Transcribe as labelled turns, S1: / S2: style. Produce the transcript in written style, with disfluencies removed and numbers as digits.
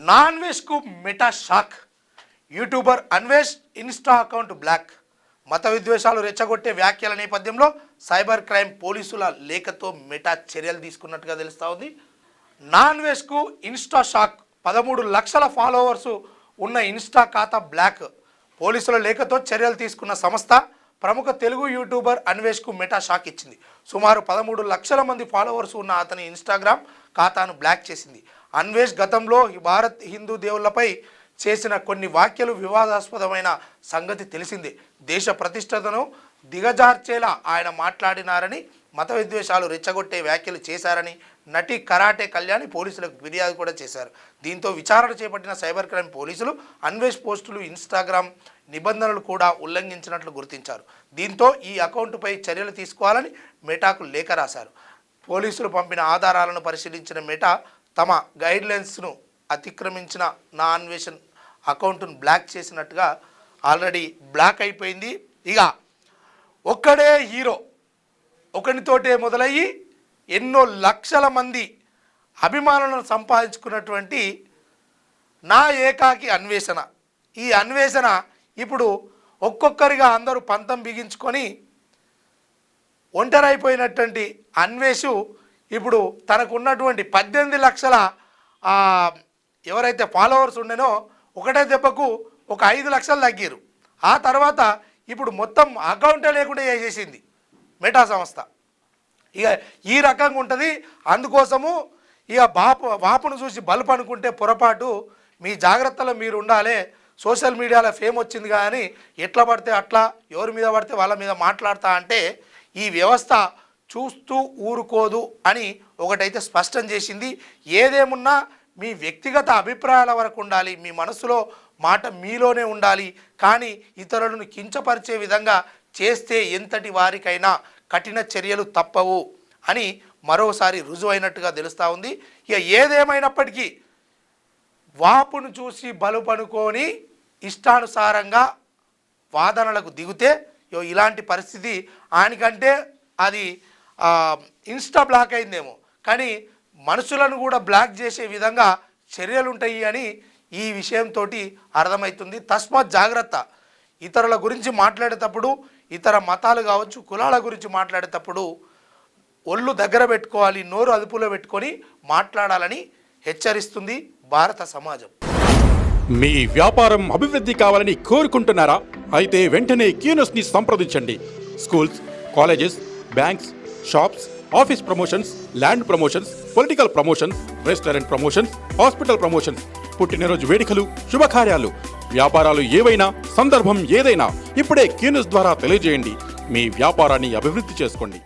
S1: నాన్వేష్కు Meta shock. YouTuber Anvesh Insta account block. మత విద్వేషాలు రెచ్చగొట్టే వ్యాఖ్యల నేపథ్యంలో సైబర్ క్రైమ్ పోలీసుల లేఖతో మెటా చర్యలు తీసుకున్నట్టుగా తెలుస్తూ ఉంది. నాన్వేష్కు ఇన్స్టా షాక్. 13 లక్షల ఫాలోవర్స్ ఉన్న ఇన్స్టా ఖాతా బ్లాక్. పోలీసుల లేఖతో చర్యలు తీసుకున్న సంస్థ ప్రముఖ తెలుగు యూట్యూబర్ అన్వేష్కు మెటా షాక్ ఇచ్చింది. సుమారు 13 లక్షల మంది ఫాలోవర్స్ ఉన్న అతని ఇన్స్టాగ్రామ్ ఖాతాను బ్లాక్ చేసింది. అన్వేష్ గతంలో భారత్ హిందూ దేవుళ్లపై చేసిన కొన్ని వ్యాఖ్యలు వివాదాస్పదమైన సంగతి తెలిసిందే. దేశ ప్రతిష్టతను దిగజార్చేలా ఆయన మాట్లాడినారని, మత విద్వేషాలు రెచ్చగొట్టే వ్యాఖ్యలు చేశారని నటి కరాటే కళ్యాణి పోలీసులకు ఫిర్యాదు కూడా చేశారు. దీంతో విచారణ చేపట్టిన సైబర్ క్రైమ్ పోలీసులు అన్వేష్ పోస్టులు, ఇన్స్టాగ్రామ్ నిబంధనలు కూడా ఉల్లంఘించినట్లు గుర్తించారు. దీంతో ఈ అకౌంట్పై చర్యలు తీసుకోవాలని మెటాకు లేఖ రాశారు. పోలీసులు పంపిన ఆధారాలను పరిశీలించిన మెటా తమ గైడ్లైన్స్ను అతిక్రమించిన నా అన్వేషణ్ అకౌంట్ను బ్లాక్ చేసినట్టుగా ఆల్రెడీ బ్లాక్ అయిపోయింది. ఇక ఒక్కడే హీరో, ఒకనితోటే మొదలయ్యి ఎన్నో లక్షల మంది అభిమానులను సంపాదించుకున్నటువంటి నా ఏకాకి అన్వేషణ. ఈ అన్వేషణ ఇప్పుడు ఒక్కొక్కరిగా అందరూ పంతం బిగించుకొని ఒంటరైపోయినటువంటి అన్వేషు ఇప్పుడు తనకున్నటువంటి 18 లక్షల ఎవరైతే ఫాలోవర్స్ ఉండేనో ఒకటే దెబ్బకు ఒక 5 లక్షలు తగ్గారు. ఆ తర్వాత ఇప్పుడు మొత్తం అకౌంటే లేకుండా చేసేసింది మెటా సంస్థ. ఇక ఈ రకంగా ఉంటుంది. అందుకోసము ఇక వాపును చూసి బల్బు అనుకుంటే పొరపాటు. మీ జాగ్రత్తలో మీరు ఉండాలి. సోషల్ మీడియాలో ఫేమ్ వచ్చింది కానీ ఎట్లా పడితే అట్లా, ఎవరి మీద పడితే వాళ్ళ మీద మాట్లాడతా అంటే ఈ వ్యవస్థ చూస్తూ ఊరుకోదు అని ఒకటైతే స్పష్టం చేసింది. ఏదేమున్నా మీ వ్యక్తిగత అభిప్రాయాల వరకు ఉండాలి, మీ మనసులో మాట మీలోనే ఉండాలి. కానీ ఇతరులను కించపరిచే విధంగా చేస్తే ఎంతటి వారికైనా కఠిన చర్యలు తప్పవు అని మరోసారి రుజువైనట్టుగా తెలుస్తూ ఉంది. ఇక ఏదేమైనప్పటికీ వాపును చూసి బలుపనుకొని ఇష్టానుసారంగా వాదనలకు దిగితే ఇలాంటి పరిస్థితి ఆయనకంటే అది ఇన్స్టా బ్లాక్ అయిందేమో, కానీ మనుషులను కూడా బ్లాక్ చేసే విధంగా చర్యలు ఉంటాయి అని ఈ విషయంతో అర్థమవుతుంది. తస్మాత్ జాగ్రత్త. ఇతరుల గురించి మాట్లాడేటప్పుడు, ఇతర మతాలు కావచ్చు, కులాల గురించి మాట్లాడేటప్పుడు ఒళ్ళు దగ్గర పెట్టుకోవాలి, నోరు అదుపులో పెట్టుకొని మాట్లాడాలని హెచ్చరిస్తుంది భారత సమాజం.
S2: మీ వ్యాపారం అభివృద్ధి కావాలని కోరుకుంటున్నారా? అయితే వెంటనే క్యూనస్ని సంప్రదించండి. Schools, colleges, banks, shops, office promotions, land promotions, political promotions, restaurant promotions, hospital promotions, పుట్టినరోజు వేడుకలు, శుభకార్యాలు, వ్యాపారాలు ఏవైనా, సందర్భం ఏదైనా ఇప్పుడే క్యూనస్ ద్వారా తెలియజేయండి. మీ వ్యాపారాన్ని అభివృద్ధి చేసుకోండి.